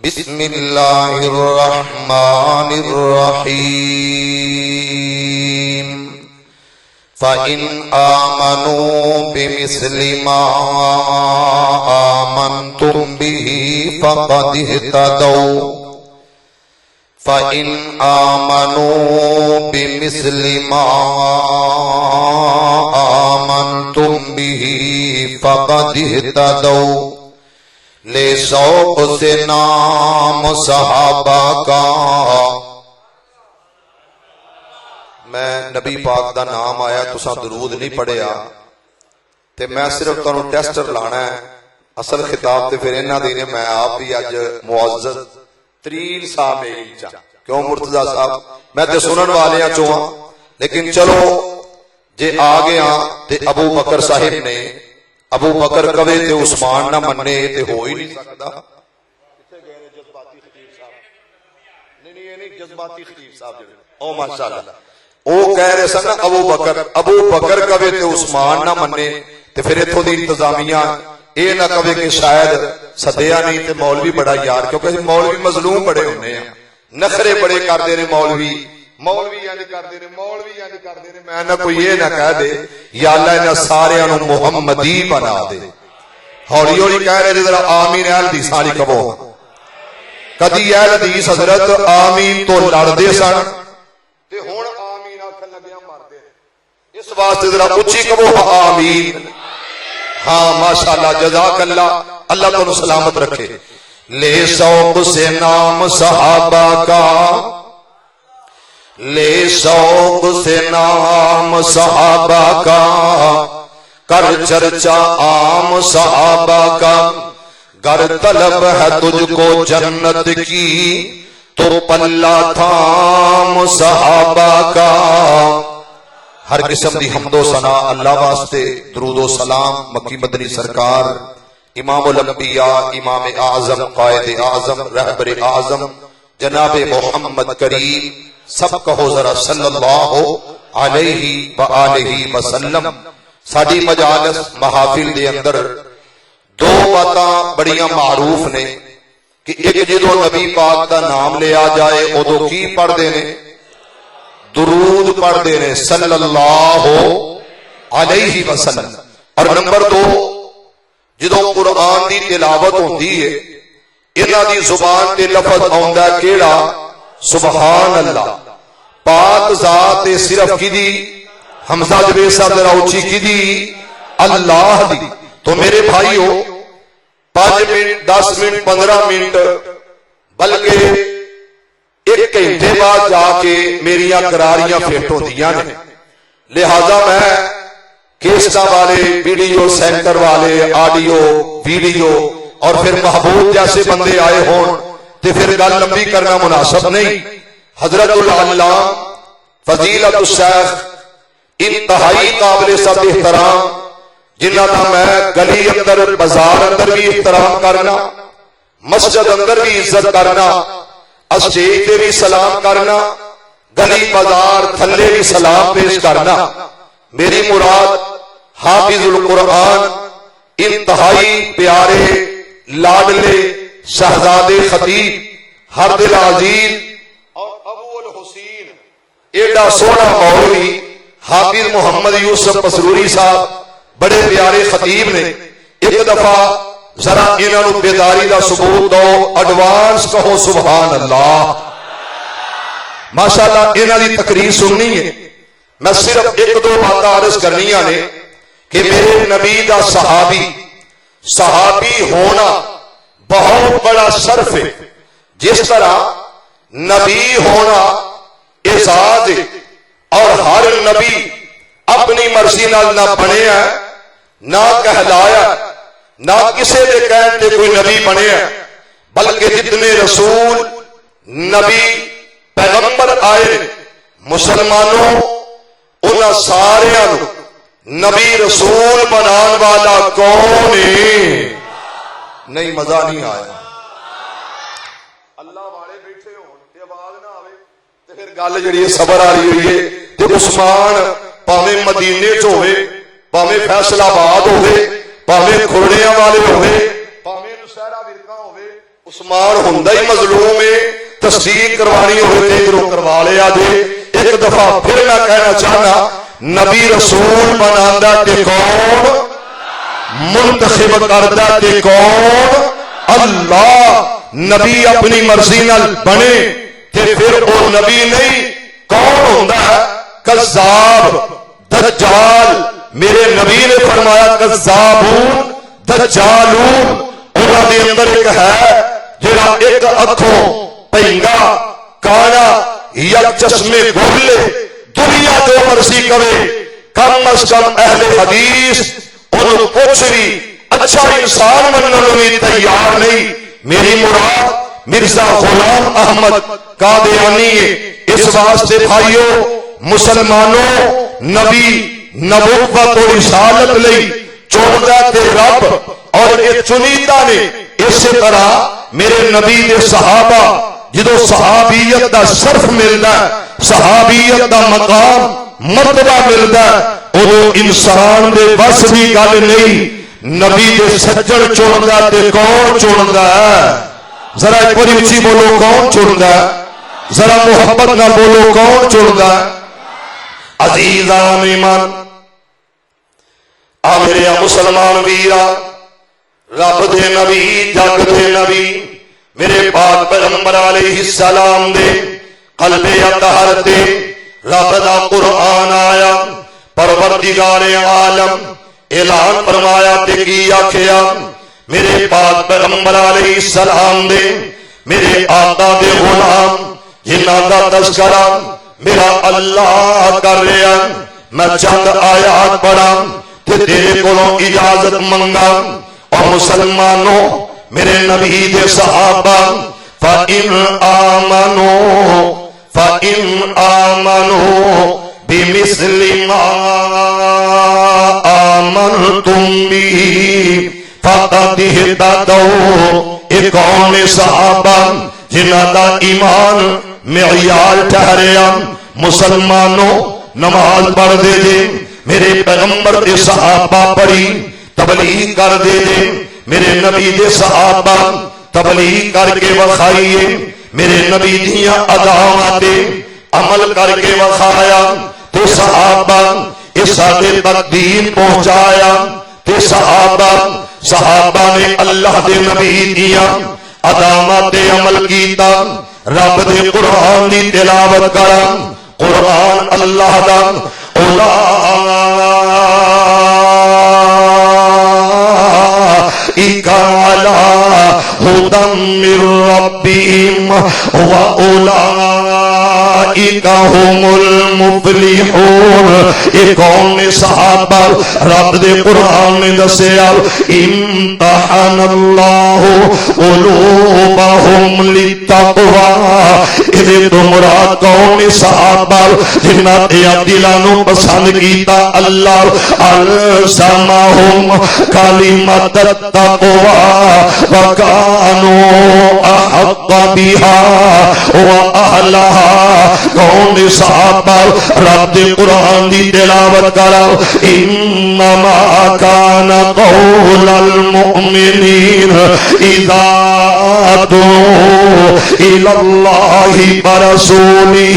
بسم اللہ الرحمن الرحیم فَإِنْ آمَنُوا بِمِثْلِ مَا آمَنْتُمْ بِهِ فَقَدِ اهْتَدَوْا فَإِنْ آمَنُوا بِمِثْلِ مَا آمَنْتُمْ بِهِ فَقَدِ اهْتَدَوْا لے ذوق سے نام صحابہ کا. میں نبی پاک دا نام آیا تساں درود نہیں پڑھیا تے میں صرف تانوں ٹیسٹر لانا ہے. اصل خطاب تے پھر انہاں دی نے. میں آپ بھی اج معزز ترین صاحب چا کیوں مرتضی صاحب میں تے سنن والیاں چوں ہاں لیکن چلو جے آ گیا تے ابو بکر صاحب نے ابو بکر کہے تے عثمان نہ منے تے ہو ہی نہیں سکدا. کتے گئے نے جذباتی خطیب صاحب؟ نہیں یہ نہیں جذباتی خطیب صاحب جڑے او ماشاءاللہ او کہہ رہے سن ابو بکر کہے تے عثمان نہ منے تے پھر ایتھوں دی انتظامیہ اے نہ کہے کہ شاید سدیا نہیں تے مولوی بڑا یار کیونکہ مولوی مظلوم بڑے ہونے ہیں نخرے بڑے کردے نے مولوی انج کردے نے میں نہ کوئی یہ نہ کہہ دے یا اللہ انہاں ساریاں نو محمدی بنا دے. ہولی ہولی کہہ رہے ذرا آمین. اہل حدیث ساری کہو کدی اہل حدیث حضرت آمین تو لڑدے سن تے ہن آمین آکھن لگیا مردے. اس واسطے ذرا اونچی کہو آمین. ہاں ماشاءاللہ جزاک اللہ. اللہ تمہیں سلامت رکھے. لے ذوق سے نام صحابہ کا لے ذوق سے نام صحابہ کا کر چرچا عام صحابہ کا. گر طلب ہے تجھ کو جنت کی تو پلہ تھام صحابہ کا. ہر قسم دی حمد و ثنا اللہ واسطے. درود و سلام مکی مدنی سرکار امام الانبیاء امام اعظم قائد اعظم رہبر اعظم جناب محمد کریم سب کہو ذرا صلی اللہ علیہ وآلہ وسلم. ساڈی مجالس محافل دے اندر دو باتاں بڑیاں معروف نے کہ ایک جدو نبی پاک دا نام لیا جائے ادو کی پڑھدے نے درود پڑھدے نے صلی اللہ علیہ وسلم. اور نمبر دو جدو قرآن دی تلاوت ہوندی ہے انہاں دی زبان تے لفظ آوندا کیڑا سبحان اللہ. پاک ذات صرف کی دی حمزہ جبیر صاحب ذرا اونچی کی دی اللہ دی. تو میرے بھائیو 5 منٹ 10 منٹ 15 منٹ بلکہ 1 گھنٹے بعد جا کے میریاں قراریاں فٹ ہوندیاں نے. لہذا میں کیسٹا والے ویڈیو سینٹر والے آڈیو ویڈیو اور پھر محبوب جیسے بندے آئے ہون تے پھر گل لمبی کرنا مناسب نہیں. حضرت العلامہ فضیلت الشیخ انتہائی قابل سب احترام جنہاں دا میں گلی اندر بازار اندر بھی احترام کرنا مسجد اندر بھی عزت کرنا اسٹیج پہ بھی سلام کرنا گلی بازار تھلے بھی سلام پیش کرنا. میری مراد حافظ القرآن انتہائی پیارے لاڈلے شہزادے خطیب ہر دل عزیز اور ابو الحسین ایڈا سونا مولوی حافظ محمد یوسف پسروری صاحب بڑے پیارے خطیب نے. ایک دفعہ ذرا انہاں نو بیداری دا ثبوت دو. ایڈوانس کہو سبحان اللہ. ماشاءاللہ انہاں دی تقریر سننی ہے. میں صرف 1-2 باتاں عرض کرنیاں نے کہ میرے نبی دا صحابی ہونا بہت بڑا شرف ہے. جس طرح نبی ہونا اعزاز ہے اور ہر نبی اپنی مرضی نال نہ بنیا نہ کہلایا نہ کسی دے کہن تے کوئی نبی بنیا بلکہ جتنے رسول نبی پیغمبر آئے مسلمانوں انہاں ساریاں نبی رسول بنان والا کون ہے؟ نہیں مزہ نہیں آیا. اللہ والے بیٹھے ہون تے آواز نہ آوے تے پھر گل جڑی صبر والی ہوئی ہے تے عثمان پاویں مدینے چ ہوے پاویں فیصل آباد ہوے پاویں کھرڑیاں والے ہوے پاویں نصیرہ ورکا ہوے عثمان ہوندا ہی مظلوم ہے، تصدیق کروانی ہوئے تے ادھروں کروا لیا جے۔ ایک دفعہ پھر میں کہنا چاہنا، نبی رسول بناندا تے کون؟ منتخب کردا تے کون؟ اللہ۔ نبی اپنی مرضی نال بنے تے پھر وہ نبی نہیں، کون ہوندا ہے؟ کذاب، دجال۔ میرے نبی نے فرمایا کذابون دجالون، انہاں دے اندر ایک ہے جڑا ایک اکھوں پینگا کانا یا چشمے گھولے، دنیا جو مرضی کرے، کم از کم اہل حدیث انہوں کچھ بھی اچھا انسان مننے بھی تیار نہیں۔ میری مراد مرزا غلام احمد قادیانی ہے۔ اس واسطے بھائیو مسلمانوں، نبی نبوت و رسالت لئی چوندا تے رب اور یہ چنیدہ نے۔ اسی طرح میرے نبی دے صحابہ، جدو صحابیت دا شرف ملدا ہے، صحابیت دا مقام مرتبہ ملدا ہے، وہ انسان دے بس دی گل نہیں۔ نبی دے سجن چندا تے کون چندا ہے؟ ذرا ایک بڑی اچھی بولو، کون چندا ہے؟ ذرا محبت نہ بولو، کون چندا ہے؟ عزیزان ایمان، آ میرے مسلمان ویرا، رب دے نبی، جگ دے نبی، میرے پاک پیغمبر علیہ السلام دے قلب اطہر تے رب دا قرآن آیا۔ پروردگار عالم اعلان فرمایا تے کی آکھیا، میرے پاک پیغمبر علیہ السلام دے میرے آقا دے غلام جنہاں دا تذکرہ میرا اللہ کر رہا۔ میں چند آیات پڑھا تے تیرے کولوں اجازت منگا۔ اور مسلمانوں، میرے نبی دے صحابہ، فَإِنْ آمَنُوا بِمِثْلِ مَا آمَنْتُمْ بِهِ فَقَدِ اهْتَدَوْا۔ ایک کون صحابہ جنہاں دا ایمان معیار ٹھہریا۔ مسلمانوں نماز پڑھ دے دے، میرے پیغمبر دے صحابہ پڑھی تبلیغ کر دے دے، میرے نبی دے صحابہ تبلیغ کر کے وکھائیے، میرے نبی دیاں اداواں تے عمل کر کے وکھایا تے صحابہ اس سادے تک دین پہنچایا تے صحابہ نے اللہ دے نبی دیاں اداواں تے عمل کیتا۔ رب دے قرآن دی تلاوت کرا، قرآن اللہ دا اولئک علی ھدی من ربہم واولئک هم المفلحون۔ یہ کون نے صحابہ رب دے قرآن نے دسیا، امتحن اللہ قلوبہم للتقوی۔ یہ تو مراد کون نے صحابہ جنہاں دے دلانوں پسند کیتا اللہ، الزمہم کلمۃ التقوی وکانوا احق بها واہلها۔ کون صحابہ رب دے قرآن دی تلاوت کرا، انما کان قول المؤمنین اذا دعوا الی اللہ ورسولہ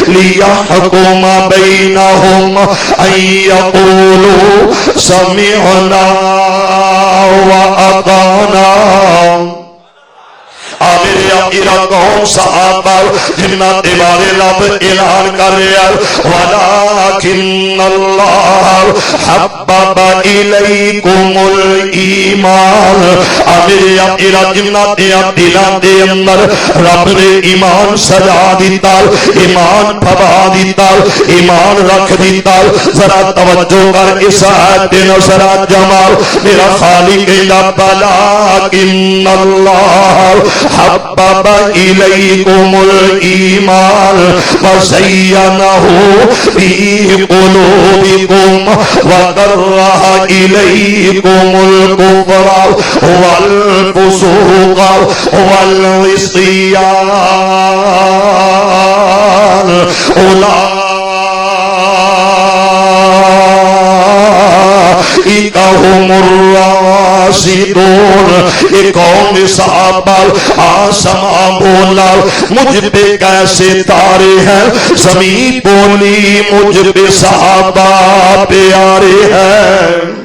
لیحکم بینہم ان یقولوا سمعنا وَأَطَعْنَا۔ میرے آخرہ کون صحابہ جنہاں دے بارے رب اعلان کر رہا، وَلَكِنَّ اللَّهَ حَبَّبَ إِلَيْكُمُ الْإِيمَانَ۔ میرے آخرہ جنہاں دے دلاں دے اندر رب نے ایمان سجا دیتا، ایمان پھبا دیتا، ایمان رکھ دیتا۔ ذرا توجہ کر اس آیت دے ذرا جمال، میرا خالق رب، وَلَكِنَّ اللَّهَ حبب الیکم الایمان وزینہ فی قلوبکم وکرہ الیکم الکفر والفسوق والعصیان اولئک هم الراشدون۔ یزیدون، یہ قوم صحابہ آسمان بولا مجھ پہ کیسے تارے ہیں، زمین بولی مجھ پہ صحابہ پیارے ہیں،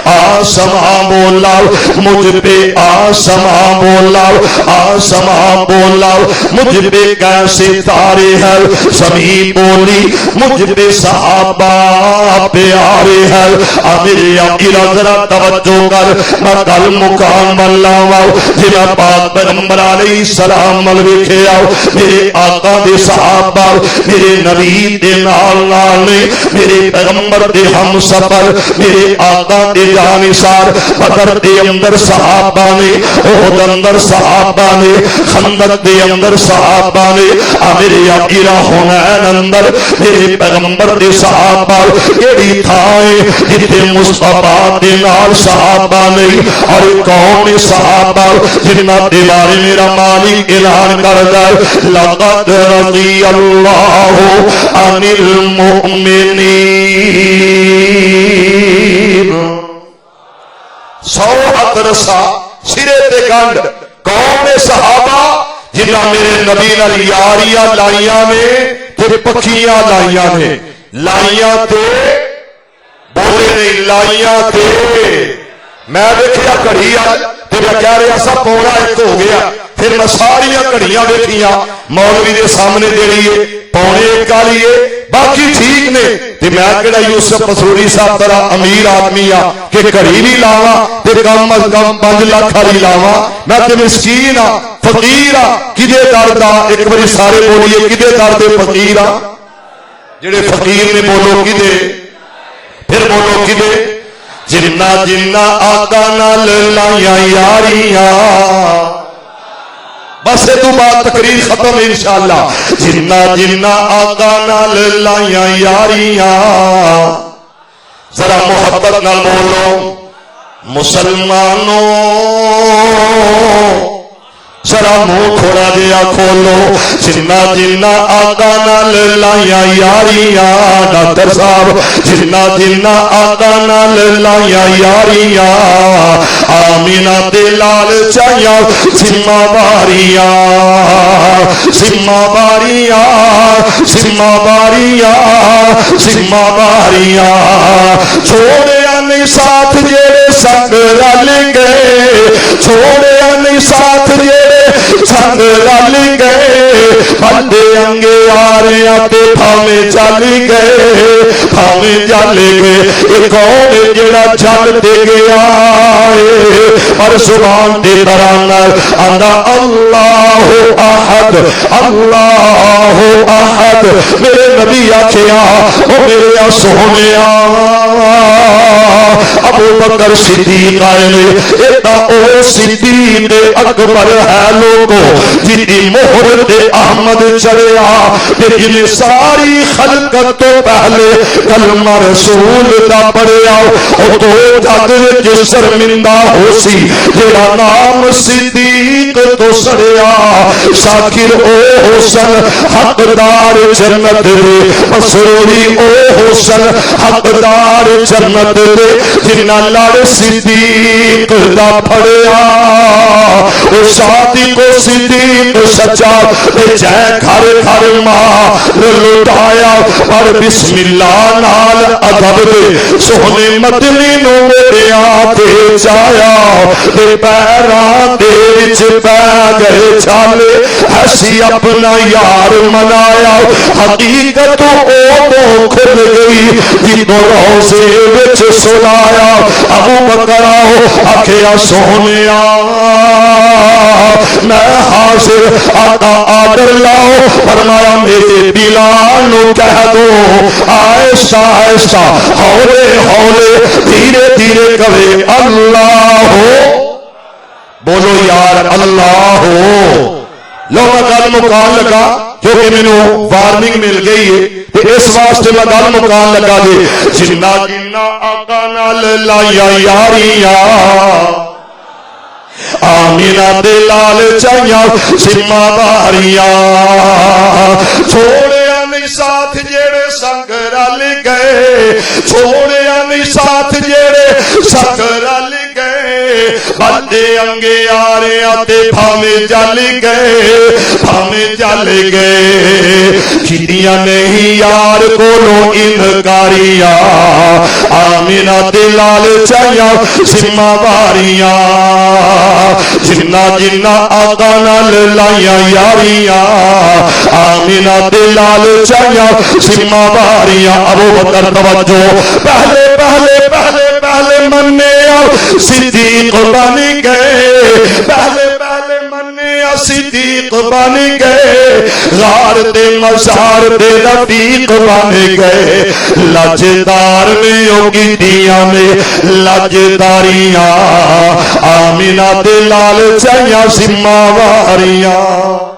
آسمان بولا مجھ پہ، آسمان بولا، آسمان بولا مجھ پہ کیسے تارے ہیں، زمین بولی مجھ پہ صحابہ پیارے ہیں۔ میرے آقا ذرا توجہ کر، میں کل مقام بنلاوا جنہ پاک پیغمبر علیہ السلام مل ویکھے آؤ، میرے آقا دے صحابہ میرے نبی دے نال نال نے، میرے پیغمبر دے ہم سفر، میرے آقا دے جانثار، بدر دے اندر صحابہ نے، احد اندر صحابہ نے، خندق دے اندر صحابہ نے، میرے آقا حنین اندر میرے پیغمبر دے صحابہ، کیڑی تھائیں جتھے مصطفیٰ دے نال صحابہ نے، اور کون صحابہ جنہ دے بارے میرا مالک اعلان کردا ہے، لقد رضی اللہ عن المؤمنین، 100 ہاتھ رسا سرے تے گنڈ، قوم صحابہ جنہ میرے نبی نال یاریاں لائیاں نے تے پکیاں لائیاں نے، لائیاں تے بولے نہیں، لائیاں تے میں دیکھیا گھڑی تے میں کہہ رہا سا پونا ایک ہو گیا، پھر میں ساریاں گھڑیاں دیکھیاں مولوی دے سامنے دے رہیے پونے ایک آلیے باقی ٹھیک نے، تے میں کہڑا یوسف مسروری صاحب طرح امیر آدمی آ کہ گھڑی بھی لاواں تے کم از کم 5 لاکھ والی لاواں، میں تے مسکین آ فقیر آ، کدے درد آ، ایک باری سارے بولیے کدے درد فقیر آ، جڑے فقیر نے بولو کدے، پھر بولو کدے، جنہ جنہ آقا نال لائیاں یاریاں، بس تو بات تقریر ختم انشاءاللہ، جنہ جنہ آقا نال لائیاں یاریاں، ذرا محبت نال بولو، مسلمانوں ذرا منہ تھوڑا جہا کھولو، جنہ جنہ آقا نال لائیاں یاریاں، ڈاکٹر صاحب جنہ جنہ آقا نال لائیاں یاریاں، آمینہ دے لال چاہیاں ذمہ باریاں، ذمہ باریاں، ذمہ باریاں، ذمہ باریاں، چھوڑیا نہیں ساتھ جیڑے سنگ رل گئے، چھوڑیا نہیں ساتھ جیڑے سنگ رل گئے، بندے انگے آ رہے آتے بھاویں چل گئے، بھاویں چل گئے، ایک کون جڑا چل دے گیا اور زبان دے ترانہ آندا اللہ احد، اللہ احد، میرے نبی آکھیا او میرے سونیا، ابو بکر صدیق آئے ایتا او صدیق اکبر ہے لوگوں جی مہر دے احمد چڑیا، لیکن ساری خلقت تو پہلے کلمہ رسول دا پڑھیا، او تو جگ وچ شرمندہ ہو سی جڑا نام صدیق تو سڑیا، شاکر او حسن حقدار جنت دے، مسروری او حسن حقدار جنت دے، جنہ لڑ صدیق دا پھڑیا، او صادق و صدیق سچا جے گھر گھر ماں لٹایا، پر بسم اللہ نال ادب دے سونے مدنی نو میرا تے جایا، تے پیراں دے وچ پے گئے چھالے، ایسی اپنا یار منایا، حقیقت او کھل گئی جدوں روزے وچ سلایا، ابو بکر آکھیا سونیا میں حاضر، آقا آڈر لاؤ، فرمایا میرے بلال نو کہہ دو آہستہ آہستہ ہولے ہولے دھیرے دھیرے کرے اللہ ہو، بولو یار اللہ ہو، لو میں گل مکان لگا کیونکہ مینوں وارننگ مل گئی ہے، اس واسطے میں گل مکان لگا دے، جنہ جنہ آقا نال لائیاں یاریاں، آمینہ دے لال چاہیاں ذمہ باریاں، چھوڑیا نہیں ساتھ جیڑے سنگ رل گئے، چھوڑیا نہیں ساتھ جیڑے سنگ رل گئے، بڑے انگے آرے آتے بھامے جل گئے کھیدیاں نہیں یار کولو انکاریاں آمینہ دلال چاہیا سمہ واریاں جنہ جنہ آقا نال لائیاں یاریاں آمینہ دلال چاہیا سمہ واریاں ابو بکر توجہ پہلے مننے صدیق بن گئے پہلے مننے صدیق بن گئے غار دے مزار دے رفیق بن گئے لاجدار میں ہوگی دیاں میں لاجداریاں آمینہ دلال چاہیا سمہ واریاں